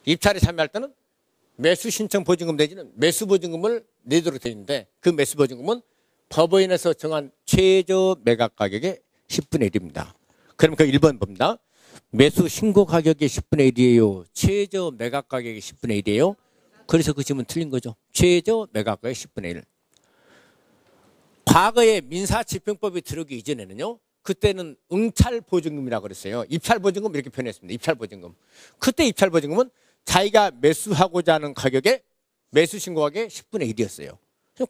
입찰에 참여할 때는 매수 신청 보증금 내지는 매수 보증금을 내도록 되어 있는데 그 매수 보증금은 법원에서 정한 최저 매각 가격의 10분의 1입니다. 그럼 그 1번 봅니다. 매수 신고 가격의 10분의 1이에요. 최저 매각 가격의 10분의 1이에요. 그래서 그 질문 틀린 거죠. 최저 매각 가격의 10분의 1. 과거에 민사집행법이 들어오기 이전에는요. 그때는 응찰보증금이라고 그랬어요. 입찰보증금 이렇게 표현했습니다. 입찰보증금. 그때 입찰보증금은 자기가 매수하고자 하는 가격의 매수신고 가격의 10분의 1이었어요.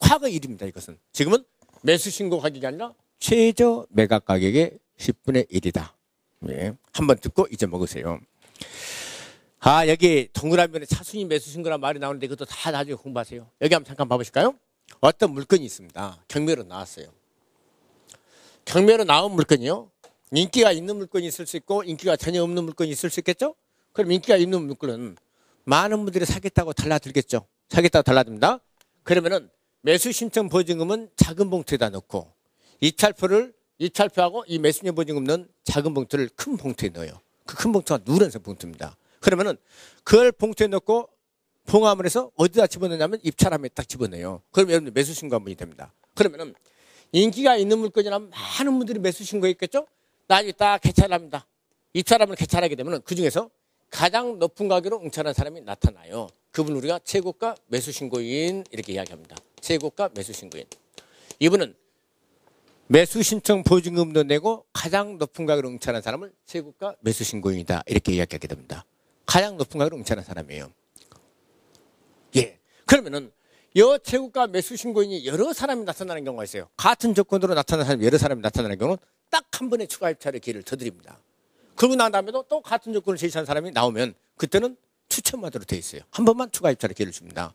과거 일입니다. 이것은. 지금은 매수신고 가격이 아니라 최저 매각 가격의 10분의 1이다. 네. 한번 듣고 잊어먹으세요. 아, 여기 동그라미에 차순위 매수신고란 말이 나오는데 이것도 다 나중에 공부하세요. 여기 한번 잠깐 봐보실까요? 어떤 물건이 있습니다. 경매로 나왔어요. 경매로 나온 물건이요. 인기가 있는 물건이 있을 수 있고 인기가 전혀 없는 물건이 있을 수 있겠죠? 그럼 인기가 있는 물건은 많은 분들이 사겠다고 달라들겠죠. 사겠다고 달라듭니다. 그러면은 매수 신청 보증금은 작은 봉투에다 넣고 입찰표하고 이 매수인의 보증금 넣은 작은 봉투를 큰 봉투에 넣어요. 그 큰 봉투가 누런색 봉투입니다. 그러면은 그걸 봉투에 넣고 봉함을 해서 어디다 집어넣냐면 입찰함에 딱 집어넣어요. 그럼 여러분들 매수 신고 한번이 됩니다. 그러면은 인기가 있는 물건이라면 많은 분들이 매수 신고했겠죠? 나중에 딱 개찰을 합니다. 입찰함을 개찰하게 되면 그 중에서 가장 높은 가격으로 응찰한 사람이 나타나요. 그분 우리가 최고가 매수 신고인 이렇게 이야기합니다. 최고가 매수 신고인. 이분은 매수 신청 보증금도 내고 가장 높은 가격으로 응찰한 사람을 최고가 매수 신고인이다 이렇게 이야기하게 됩니다. 가장 높은 가격으로 응찰한 사람이에요. 예. 그러면은 여 최고가 매수 신고인이 여러 사람이 나타나는 경우가 있어요. 같은 조건으로 나타나는 사람이 여러 사람이 나타나는 경우는 딱 한 번에 추가 입찰의 기회를 더 드립니다. 그러고 난 다음에도 또 같은 조건을 제시한 사람이 나오면 그때는 추천받으로 돼 있어요. 한 번만 추가 입찰의 기회를 줍니다.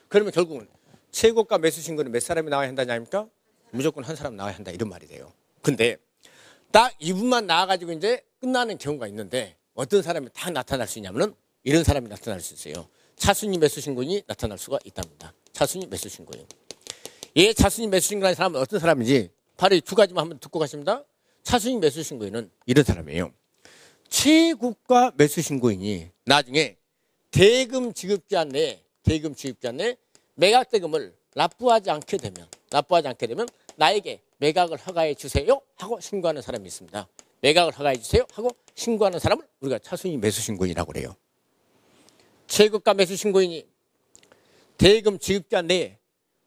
그러면 결국은 최고가 매수 신고는 몇 사람이 나와야 한다냐 아닙니까? 무조건 한 사람 나와야 한다 이런 말이 돼요. 근데 딱 이분만 나와가지고 이제 끝나는 경우가 있는데 어떤 사람이 다 나타날 수 있냐면은 이런 사람이 나타날 수 있어요. 차순위 매수 신고인이 나타날 수가 있답니다. 차순위 매수 신고인. 이 차순위 매수 신고라는 사람은 어떤 사람인지 바로 이 두 가지만 한번 듣고 가십니다. 차순위 매수 신고인은 이런 사람이에요. 최고가 매수 신고인이 나중에 대금 지급기한 내에 매각 대금을 납부하지 않게 되면 나에게 매각을 허가해 주세요 하고 신고하는 사람이 있습니다. 매각을 허가해 주세요 하고 신고하는 사람을 우리가 차순위 매수 신고인이라고 그래요. 최고가 매수 신고인이 대금 지급기한 내에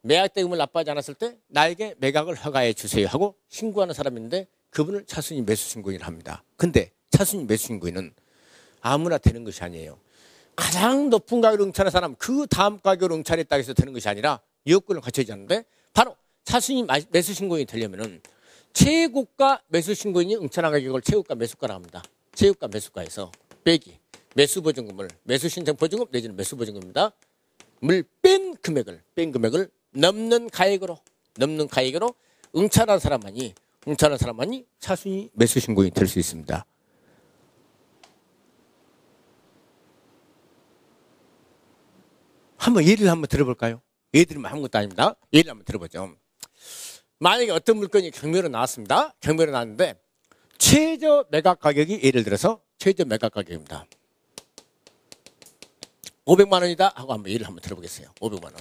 매각 대금을 납부하지 않았을 때 나에게 매각을 허가해 주세요 하고 신고하는 사람인데 그분을 차순위 매수 신고인을 합니다. 근데 차순위 매수 신고인은 아무나 되는 것이 아니에요. 가장 높은 가격으로 응찰한 사람 그 다음 가격으로 응찰했다고 해서 되는 것이 아니라 요건을 갖춰야지 않는데 바로 차순위 매수 신고인이 되려면은 최고가 매수 신고인이 응찰한 가격을 최고가 매수가라고 합니다. 최고가 매수가에서 빼기 매수 보증금을 매수 신청 보증금 내지는 매수 보증금입니다. 물 뺀 금액을 넘는 가액으로 응찰한 사람만이 차순위 매수 신고인이 될 수 있습니다. 한번 예를 한번 들어볼까요? 예를 들면 아무것도 아닙니다. 예를 한번 들어보죠. 만약에 어떤 물건이 경매로 나왔습니다. 경매로 나왔는데 최저 매각 가격이 예를 들어서 최저 매각 가격입니다. 500만 원이다 하고 한번 예를 한번 들어보겠어요. 500만 원.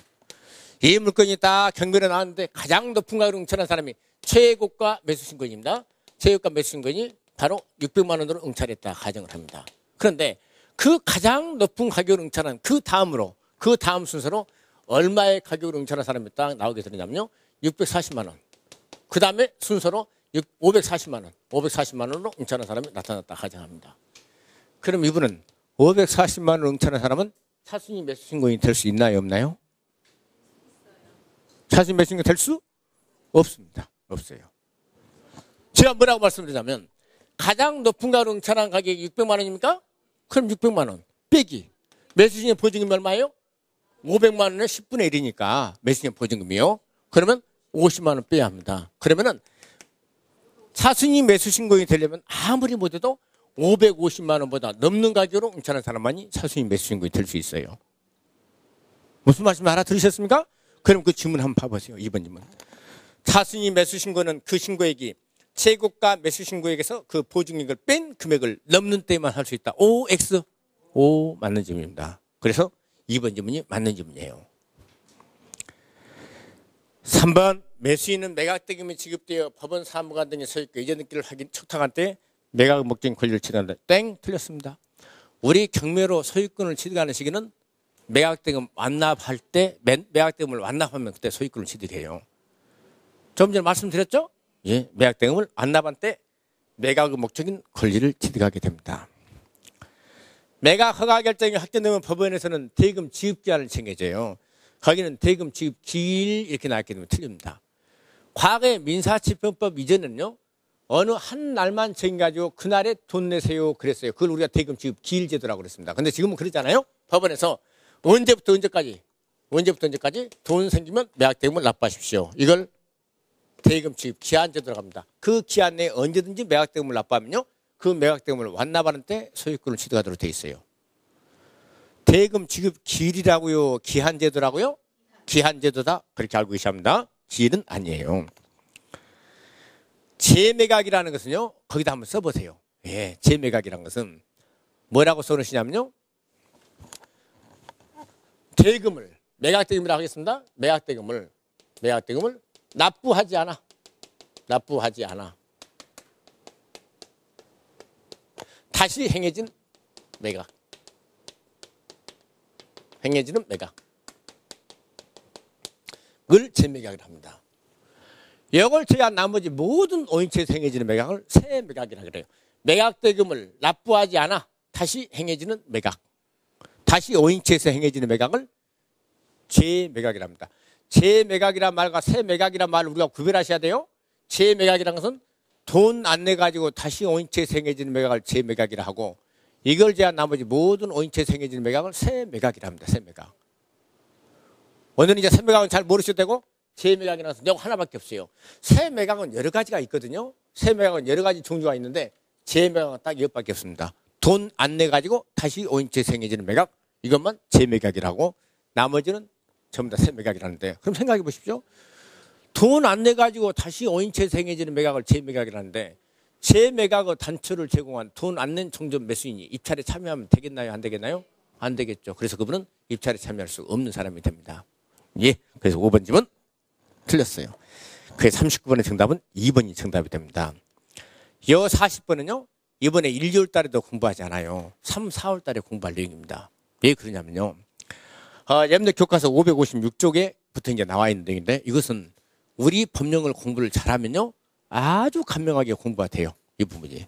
이 물건이 딱 경매로 나왔는데 가장 높은 가격으로 응찰한 사람이 최고가 매수 신고인입니다. 최고가 매수 신고인이 바로 600만 원으로 응찰했다 가정을 합니다. 그런데 그 가장 높은 가격으로 응찰한 그 다음 순서로 얼마의 가격으로 응찰한 사람이 딱 나오게 되냐면요. 640만 원. 그 다음에 순서로 540만 원으로 응찰한 사람이 나타났다 가정합니다. 그럼 이분은 540만 원으로 응찰한 사람은 차순위 매수 신고인이 될 수 있나요? 없나요? 차순위 매수 신고인이 될 수 없습니다. 없어요. 제가 뭐라고 말씀드리자면 가장 높은 가격으로 응찰한 가격이 600만 원입니까? 그럼 600만 원 빼기 매수신의 보증금이 얼마예요? 500만 원의 10분의 1이니까 매수신의 보증금이요. 그러면 50만 원 빼야 합니다. 그러면은 차순위 매수 신고인이 되려면 아무리 못해도 550만 원보다 넘는 가격으로 응찰한 사람만이 차순위 매수 신고인이 될 수 있어요. 무슨 말씀 알아들으셨습니까? 그럼 그 질문 한번 봐보세요. 2번님은. 차순위 매수 신고는 그 신고액이 최고가 매수 신고액에서 그 보증액을 뺀 금액을 넘는 때만 할 수 있다. OX. 오, 맞는 질문입니다. 그래서 2번 질문이 맞는 질문이에요. 3번 매수인은 매각대금이 지급되어 법원 사무관 등의 소유권 이전 등기를 촉탁한 때 매각 목적인 권리를 취득한다. 땡, 틀렸습니다. 우리 경매로 소유권을 취득하는 시기는 매각대금 완납할 때, 매각대금을 완납하면 그때 소유권을 취득해요. 좀 전에 말씀드렸죠? 예, 매각대금을 완납한 때 매각 목적인 권리를 취득하게 됩니다. 매각 허가 결정이 확정되면 법원에서는 대금 지급 기한을 정해줘요. 거기는 대금 지급 기일 이렇게 나왔기 때문에 틀립니다. 과거의 민사집행법 이전에는요, 어느 한 날만 정해가지고 그날에 돈 내세요 그랬어요. 그걸 우리가 대금 지급 기일 제도라고 그랬습니다. 근데 지금은 그러잖아요. 법원에서 언제부터 언제까지 돈 생기면 매각대금을 납부하십시오. 이걸 대금 지급 기한 제도라고 합니다. 그 기한 내에 언제든지 매각대금을 납부하면요, 그 매각대금을 완납하는 때 소유권을 취득하도록 돼 있어요. 대금 지급 기일이라고요? 기한제도라고요? 기한제도다. 그렇게 알고 계셔야 합니다. 기일은 아니에요. 재매각이라는 것은요, 거기다 한번 써보세요. 예, 재매각이라는 것은 뭐라고 써놓으시냐면요, 대금을, 매각대금이라고 하겠습니다. 매각대금을 납부하지 않아. 다시 행해진 매각. 행해지는 매각을 재매각이라고 합니다. 이걸 제한 나머지 모든 오인체에서 행해지는 매각을 세매각이라고 그래요. 매각대금을 납부하지 않아 다시 행해지는 매각. 다시 오인체에서 행해지는 매각을 재매각이라고 합니다. 재매각이란 말과 세매각이란 말을 우리가 구별하셔야 돼요. 재매각이라는 것은 돈 안 내가지고 다시 오인체에서 행해지는 매각을 재매각이라 하고, 이걸 제한 나머지 모든 오인체에서 행해지는 매각을 세매각이라 합니다. 세매각. 오늘은 이제 세매각은 잘 모르셔도 되고, 재매각이라는 것은 하나밖에 없어요. 세매각은 여러 가지가 있거든요. 세매각은 여러 가지 종류가 있는데 재매각은 딱 이것밖에 없습니다. 돈 안 내가지고 다시 오인체에서 행해지는 매각, 이것만 재매각이라고, 나머지는 전부 다 세매각이라는데, 그럼 생각해 보십시오. 돈 안 내가지고 다시 오인체에서 행해지는 매각을 재매각이라는데, 재매각의 단초를 제공한 돈 안 낸 종전 매수인이 입찰에 참여하면 되겠나요? 안 되겠나요? 안 되겠죠. 그래서 그분은 입찰에 참여할 수 없는 사람이 됩니다. 예, 그래서 5번 집은 틀렸어요. 그의 39번의 정답은 2번이 정답이 됩니다. 여 40번은요, 이번에 1, 2월 달에도 공부하지 않아요. 3, 4월 달에 공부할 내용입니다. 왜 그러냐면요, 여러분들 교과서 556쪽에 붙어 이제 나와 있는 내용인데, 이것은 우리 법령을 공부를 잘하면요, 아주 간명하게 공부가 돼요. 이 부분이.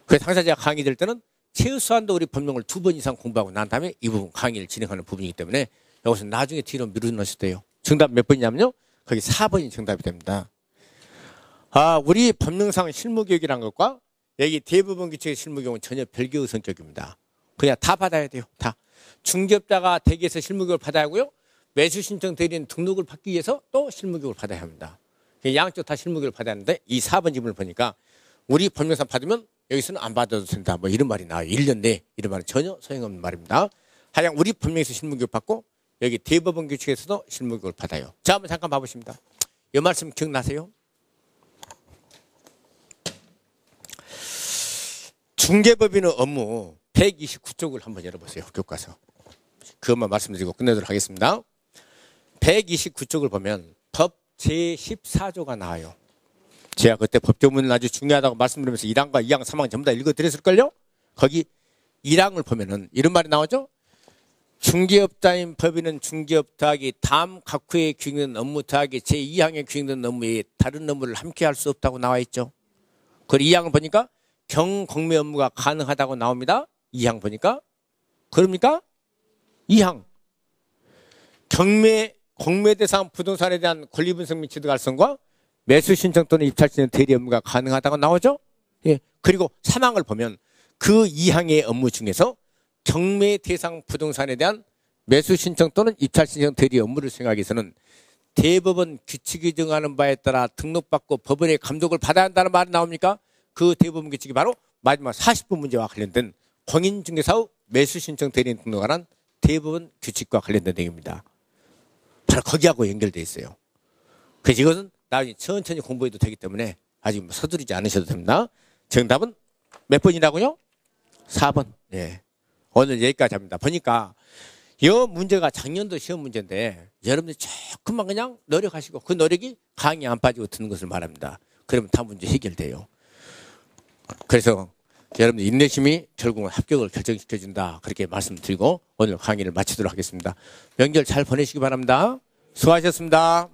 그래서 항상 제가 강의 될 때는 최소한도 우리 법령을 2번 이상 공부하고 난 다음에 이 부분 강의를 진행하는 부분이기 때문에 여기서 나중에 뒤로 밀어넣으셔도 돼요. 정답 몇 번이냐면요, 거기 4번이 정답이 됩니다. 우리 법령상 실무교육이란 것과 여기 대부분 규칙의 실무교육은 전혀 별개의 성격입니다. 그냥 다 받아야 돼요. 다. 중개업자가 대기에서 실무교육을 받아야 하고요, 매수신청 대리인 등록을 받기 위해서 또 실무교육을 받아야 합니다. 양쪽 다 실무교육을 받아야 하는데, 이 4번 지문을 보니까 우리 법령상 받으면 여기서는 안 받아도 된다, 뭐 이런 말이 나와요. 1년 내에 이런 말은 전혀 소용없는 말입니다. 하여간 우리 법령에서 실무교육 받고 여기 대법원 규칙에서도 실무교육을 받아요. 자, 한번 잠깐 봐보십니다. 이 말씀 기억나세요? 중개법인의 업무 129쪽을 한번 열어보세요. 교과서. 그것만 말씀드리고 끝내도록 하겠습니다. 129쪽을 보면 법 제14조가 나와요. 제가 그때 법조문은 아주 중요하다고 말씀드리면서 1항과 2항, 3항 전부 다 읽어드렸을걸요? 거기 1항을 보면은 이런 말이 나오죠? 중개업자인 법인은 중개업 더하기 다음 각후에 규정된 업무 더하기 제2항에 규정된 업무에 다른 업무를 함께 할 수 없다고 나와 있죠. 그리고 2항을 보니까 경공매 업무가 가능하다고 나옵니다. 2항 보니까. 그럽니까? 2항. 공매 대상 부동산에 대한 권리 분석 및 취득 활성과 매수 신청 또는 입찰 신청 대리 업무가 가능하다고 나오죠. 예. 그리고 3항을 보면 그 2항의 업무 중에서 경매 대상 부동산에 대한 매수 신청 또는 입찰 신청 대리 업무를 수행하기 위해서는 대법원 규칙이 정하는 바에 따라 등록받고 법원의 감독을 받아야 한다는 말이 나옵니까? 그 대법원 규칙이 바로 마지막 40분 문제와 관련된 공인중개사의 매수 신청 대리인 등록에 관한 대법원 규칙과 관련된 내용입니다. 바로 거기하고 연결되어 있어요. 그래서 이것은 나중에 천천히 공부해도 되기 때문에 아직 서두르지 않으셔도 됩니다. 정답은 몇 번이라고요? 4번. 예. 오늘 여기까지 합니다. 보니까 이 문제가 작년도 시험 문제인데 여러분들 조금만 그냥 노력하시고 그 노력이 강의 안 빠지고 드는 것을 말합니다. 그러면 다 문제 해결돼요. 그래서 여러분들 인내심이 결국은 합격을 결정시켜준다. 그렇게 말씀드리고 오늘 강의를 마치도록 하겠습니다. 명절 잘 보내시기 바랍니다. 수고하셨습니다.